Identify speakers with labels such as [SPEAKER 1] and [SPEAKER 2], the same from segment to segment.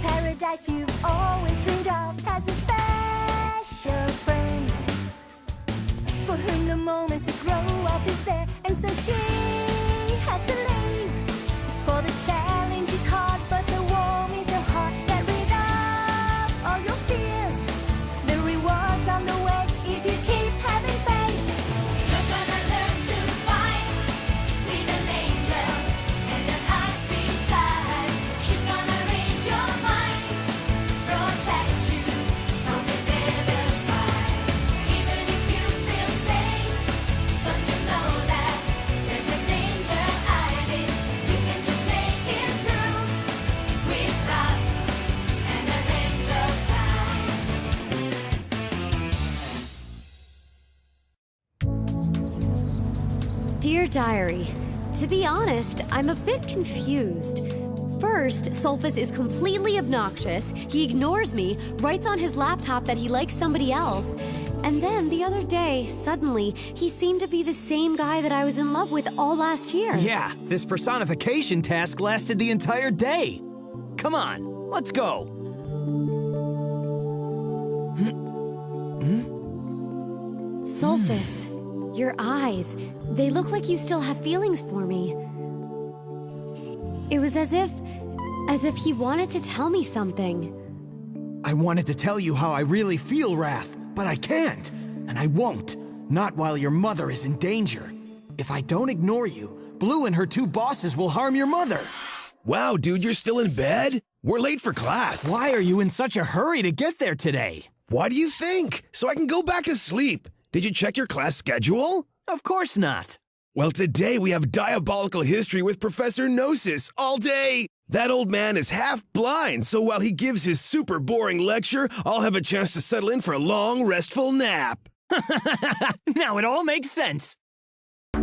[SPEAKER 1] paradise you've always dreamed of has a special friend for whom the moment to grow up is there, and so she has to leave. For the challenge is hard, but the warm is her heart. That without all your fears, the rewards on the way if you keep having faith.
[SPEAKER 2] You're gonna learn to fight with an angel and an high-speed flight. She's gonna read your mind, protect you from the devil's fight. Even if you feel safe, don't you know that there's a danger hiding? You can just make it through with love and an angel's flight.
[SPEAKER 3] Dear Diary, to be honest, I'm a bit confused. First, Sulfus is completely obnoxious, he ignores me, writes on his laptop that he likes somebody else, and then the other day, suddenly, he seemed to be the same guy that I was in love with all last year.
[SPEAKER 4] Yeah, this personification task lasted the entire day. Come on, let's go.
[SPEAKER 3] Sulfus, your eyes, they look like you still have feelings for me. It was as if he wanted to tell me something.
[SPEAKER 4] I wanted to tell you how I really feel, Raph, but I can't, and I won't. Not while your mother is in danger. If I don't ignore you, Blue and her two bosses will harm your mother.
[SPEAKER 5] Wow, dude, you're still in bed? We're late for class.
[SPEAKER 4] Why are you in such a hurry to get there today?
[SPEAKER 5] Why do you think? So I can go back to sleep. Did you check your class schedule?
[SPEAKER 4] Of course not.
[SPEAKER 5] Well, today we have diabolical history with Professor Gnosis all day. That old man is half blind, so while he gives his super boring lecture, I'll have a chance to settle in for a long, restful nap.
[SPEAKER 4] Now it all makes sense.
[SPEAKER 6] 5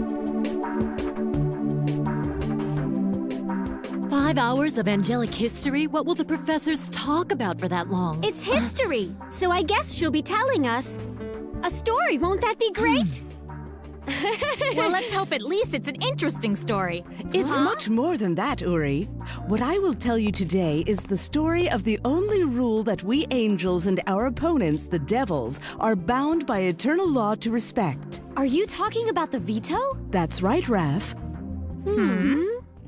[SPEAKER 6] hours of angelic history? What will the professors talk about for that long?
[SPEAKER 7] It's history, so I guess she'll be telling us a story. Won't that be great?
[SPEAKER 6] Well, let's hope at least it's an interesting story.
[SPEAKER 8] It's much more than that, Uri. What I will tell you today is the story of the only rule that we angels and our opponents, the devils, are bound by eternal law to respect.
[SPEAKER 3] Are you talking about the veto?
[SPEAKER 8] That's right, Raph.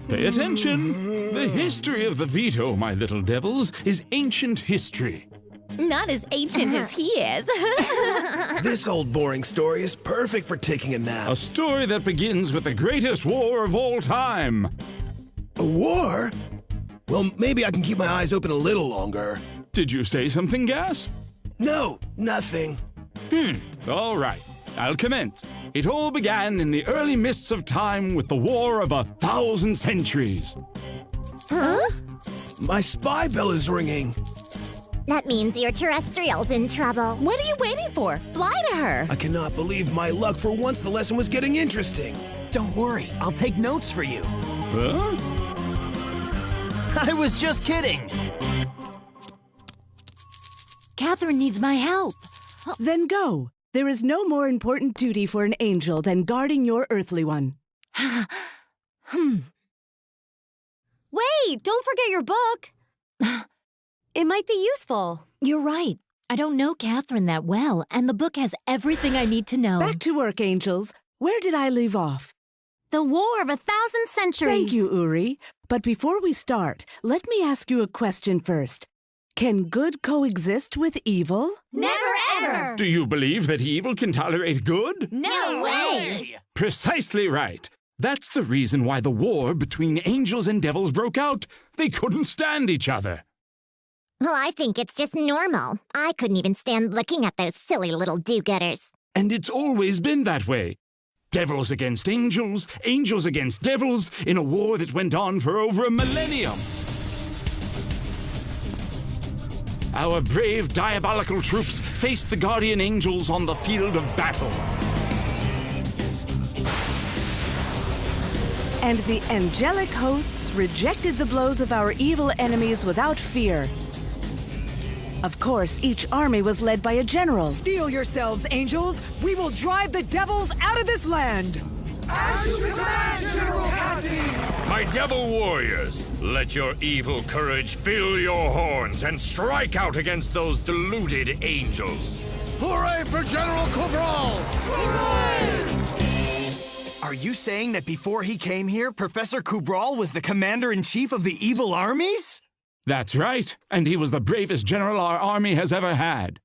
[SPEAKER 9] Pay attention! The history of the veto, my little devils, is ancient history.
[SPEAKER 6] Not as ancient as he is.
[SPEAKER 5] This old boring story is perfect for taking a nap.
[SPEAKER 9] A story that begins with the greatest war of all time.
[SPEAKER 5] A war? Well, maybe I can keep my eyes open a little longer.
[SPEAKER 9] Did you say something, Gas?
[SPEAKER 5] No, nothing.
[SPEAKER 9] All right, I'll commence. It all began in the early mists of time with the War of 1,000 Centuries.
[SPEAKER 5] My spy bell is ringing.
[SPEAKER 7] That means your terrestrial's in trouble.
[SPEAKER 6] What are you waiting for? Fly to her.
[SPEAKER 5] I cannot believe my luck. For once, the lesson was getting interesting.
[SPEAKER 4] Don't worry, I'll take notes for you.
[SPEAKER 9] Huh?
[SPEAKER 4] I was just kidding.
[SPEAKER 6] Catherine needs my help.
[SPEAKER 8] Then go. There is no more important duty for an angel than guarding your earthly one.
[SPEAKER 3] Wait, don't forget your book. It might be useful.
[SPEAKER 6] You're right. I don't know Catherine that well, and the book has everything I need to know.
[SPEAKER 8] Back to work, angels. Where did I leave off?
[SPEAKER 3] The War of 1,000 Centuries.
[SPEAKER 8] Thank you, Uri. But before we start, let me ask you a question first. Can good coexist with evil?
[SPEAKER 7] Never ever!
[SPEAKER 9] Do you believe that evil can tolerate good?
[SPEAKER 7] No way!
[SPEAKER 9] Precisely right. That's the reason why the war between angels and devils broke out. They couldn't stand each other.
[SPEAKER 7] Well, I think it's just normal. I couldn't even stand looking at those silly little do-gooders.
[SPEAKER 9] And it's always been that way. Devils against angels, angels against devils, in a war that went on for over a millennium. Our brave diabolical troops faced the guardian angels on the field of battle.
[SPEAKER 8] And the angelic hosts rejected the blows of our evil enemies without fear. Of course, each army was led by a general.
[SPEAKER 10] Steel yourselves, angels! We will drive the devils out of this land!
[SPEAKER 11] As you command, General Cassidy!
[SPEAKER 12] My devil warriors, let your evil courage fill your horns and strike out against those deluded angels.
[SPEAKER 11] Hooray for General Cabral! Hooray!
[SPEAKER 4] Are you saying that before he came here, Professor Cabral was the commander-in-chief of the evil armies?
[SPEAKER 9] That's right, and he was the bravest general our army has ever had.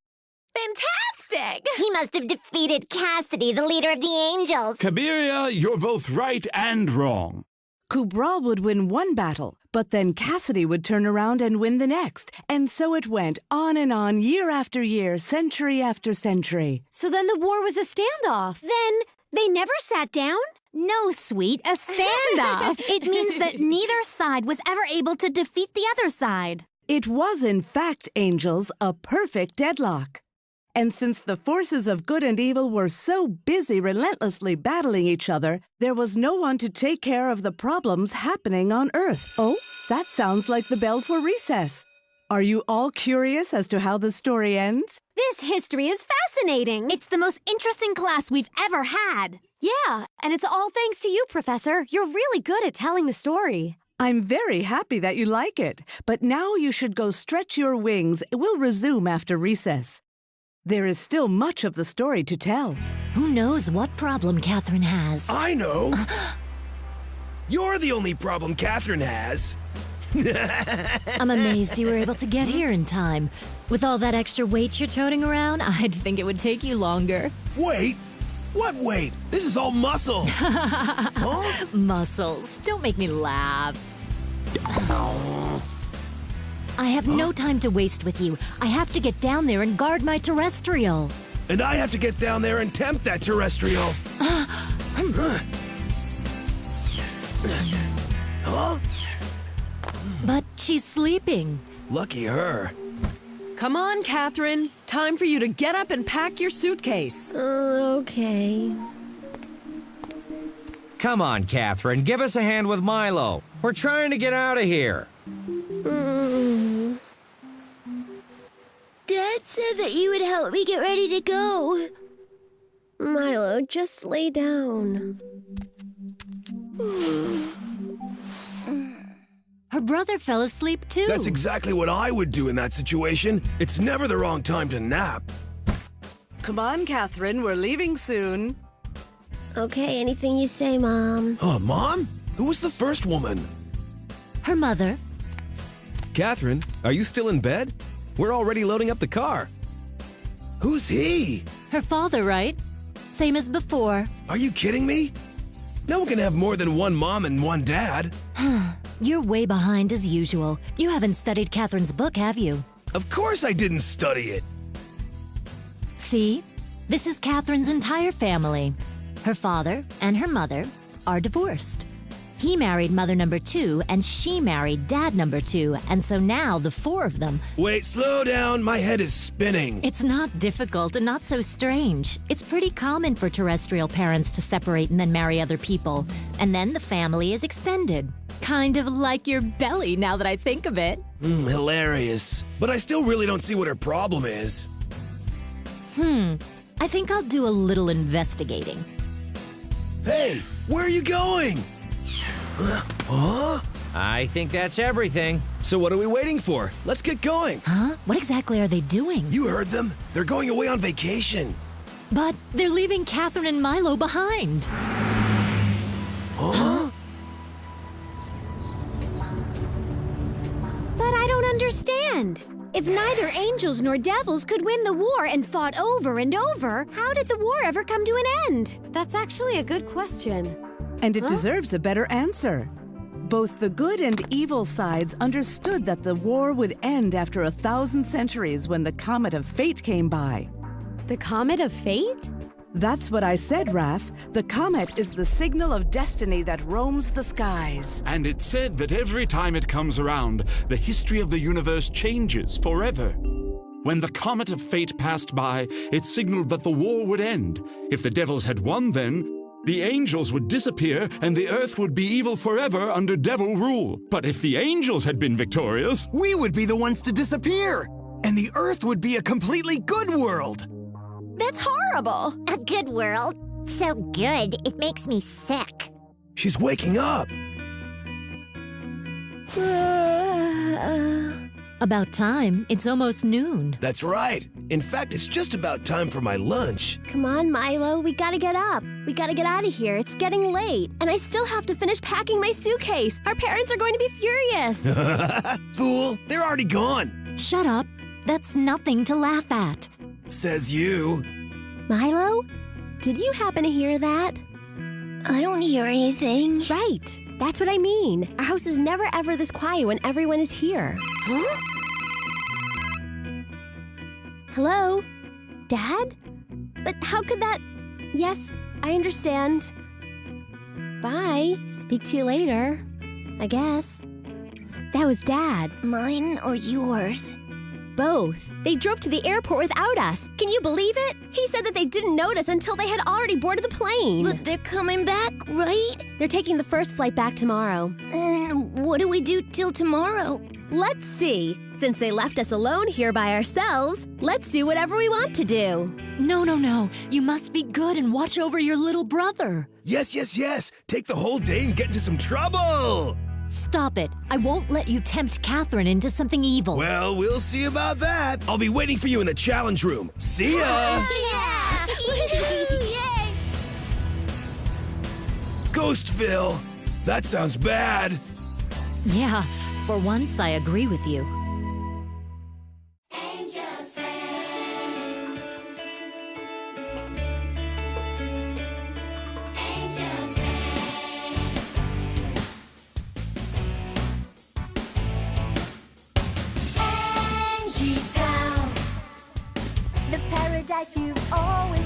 [SPEAKER 7] Fantastic! He must have defeated Cassidy, the leader of the angels.
[SPEAKER 9] Kabiria, you're both right and wrong.
[SPEAKER 8] Cabral would win one battle, but then Cassidy would turn around and win the next. And so it went on and on, year after year, century after century.
[SPEAKER 3] So then the war was a standoff.
[SPEAKER 13] Then they never sat down? No, sweet, a standoff. It means that neither side was ever able to defeat the other side.
[SPEAKER 8] It was, in fact, angels, a perfect deadlock. And since the forces of good and evil were so busy relentlessly battling each other, there was no one to take care of the problems happening on Earth. Oh, that sounds like the bell for recess. Are you all curious as to how the story ends?
[SPEAKER 13] This history is fascinating. It's the most interesting class we've ever had.
[SPEAKER 3] Yeah, and it's all thanks to you, Professor. You're really good at telling the story.
[SPEAKER 8] I'm very happy that you like it, but now you should go stretch your wings. We'll resume after recess. There is still much of the story to tell.
[SPEAKER 6] Who knows what problem Catherine has?
[SPEAKER 5] I know! You're the only problem Catherine has.
[SPEAKER 6] I'm amazed you were able to get here in time. With all that extra weight you're toting around, I'd think it would take you longer.
[SPEAKER 5] Wait? What weight? This is all muscle. Huh?
[SPEAKER 6] Muscles. Don't make me laugh. I have no time to waste with you. I have to get down there and guard my terrestrial.
[SPEAKER 5] And I have to get down there and tempt that terrestrial. Huh?
[SPEAKER 6] But she's sleeping.
[SPEAKER 5] Lucky her.
[SPEAKER 10] Come on, Catherine. Time for you to get up and pack your suitcase.
[SPEAKER 13] Okay.
[SPEAKER 14] Come on, Catherine. Give us a hand with Milo. We're trying to get out of here.
[SPEAKER 1] Dad said that you would help me get ready to go.
[SPEAKER 13] Milo, just lay down.
[SPEAKER 6] Her brother fell asleep too.
[SPEAKER 5] That's exactly what I would do in that situation. It's never the wrong time to nap.
[SPEAKER 8] Come on, Catherine. We're leaving soon.
[SPEAKER 13] Okay, anything you say, Mom.
[SPEAKER 5] Oh, Mom? Who was the first woman?
[SPEAKER 6] Her mother.
[SPEAKER 15] Catherine, are you still in bed? We're already loading up the car.
[SPEAKER 5] Who's he?
[SPEAKER 6] Her father, right? Same as before.
[SPEAKER 5] Are you kidding me? No one can have more than one mom and one dad.
[SPEAKER 6] You're way behind as usual. You haven't studied Catherine's book, have you?
[SPEAKER 5] Of course I didn't study it.
[SPEAKER 6] See? This is Catherine's entire family. Her father and her mother are divorced. He married mother number 2, and she married dad number 2, and so now the 4 of them...
[SPEAKER 5] Wait, slow down. My head is spinning.
[SPEAKER 6] It's not difficult and not so strange. It's pretty common for terrestrial parents to separate and then marry other people. And then the family is extended. Kind of like your belly, now that I think of it.
[SPEAKER 5] Hilarious. But I still really don't see what her problem is.
[SPEAKER 6] I think I'll do a little investigating.
[SPEAKER 5] Hey, where are you going? Huh?
[SPEAKER 14] I think that's everything.
[SPEAKER 15] So what are we waiting for? Let's get going.
[SPEAKER 6] Huh? What exactly are they doing?
[SPEAKER 5] You heard them. They're going away on vacation.
[SPEAKER 6] But they're leaving Catherine and Milo behind.
[SPEAKER 5] Huh?
[SPEAKER 13] But I don't understand. If neither angels nor devils could win the war and fought over and over, how did the war ever come to an end?
[SPEAKER 3] That's actually a good question.
[SPEAKER 8] And it deserves a better answer. Both the good and evil sides understood that the war would end after 1,000 centuries when the Comet of Fate came by.
[SPEAKER 3] The Comet of Fate?
[SPEAKER 8] That's what I said, Raph. The comet is the signal of destiny that roams the skies.
[SPEAKER 9] And it's said that every time it comes around, the history of the universe changes forever. When the Comet of Fate passed by, it signaled that the war would end. If the devils had won then, the angels would disappear and the earth would be evil forever under devil rule. But if the angels had been victorious,
[SPEAKER 4] we would be the ones to disappear, and the earth would be a completely good world.
[SPEAKER 13] That's horrible.
[SPEAKER 7] A good world. So good, it makes me sick.
[SPEAKER 5] She's waking up.
[SPEAKER 6] About time. It's almost noon.
[SPEAKER 5] That's right. In fact, it's just about time for my lunch.
[SPEAKER 3] Come on, Milo, we gotta get up. We gotta get out of here. It's getting late. And I still have to finish packing my suitcase. Our parents are going to be furious.
[SPEAKER 5] Fool, they're already gone.
[SPEAKER 6] Shut up. That's nothing to laugh at.
[SPEAKER 5] Says you.
[SPEAKER 3] Milo, did you happen to hear that?
[SPEAKER 13] I don't hear anything.
[SPEAKER 3] Right. That's what I mean. Our house is never ever this quiet when everyone is here.
[SPEAKER 13] Huh?
[SPEAKER 3] Hello? Dad? But how could that... Yes, I understand. Bye. Speak to you later. I guess. That was Dad.
[SPEAKER 13] Mine or yours?
[SPEAKER 3] Both. They drove to the airport without us. Can you believe it? He said that they didn't notice until they had already boarded the plane.
[SPEAKER 13] But they're coming back, right?
[SPEAKER 3] They're taking the first flight back tomorrow.
[SPEAKER 13] And what do we do till tomorrow?
[SPEAKER 3] Let's see. Since they left us alone here by ourselves, let's do whatever we want to do.
[SPEAKER 6] No. You must be good and watch over your little brother.
[SPEAKER 5] Yes. Take the whole day and get into some trouble.
[SPEAKER 6] Stop it. I won't let you tempt Catherine into something evil.
[SPEAKER 5] Well, we'll see about that. I'll be waiting for you in the challenge room. See ya!
[SPEAKER 13] Yeah! Yay!
[SPEAKER 5] Ghostville. That sounds bad.
[SPEAKER 6] Yeah, for once I agree with you.
[SPEAKER 2] Angel's friend. Angel's friend.
[SPEAKER 1] Angie Town, the paradise you've always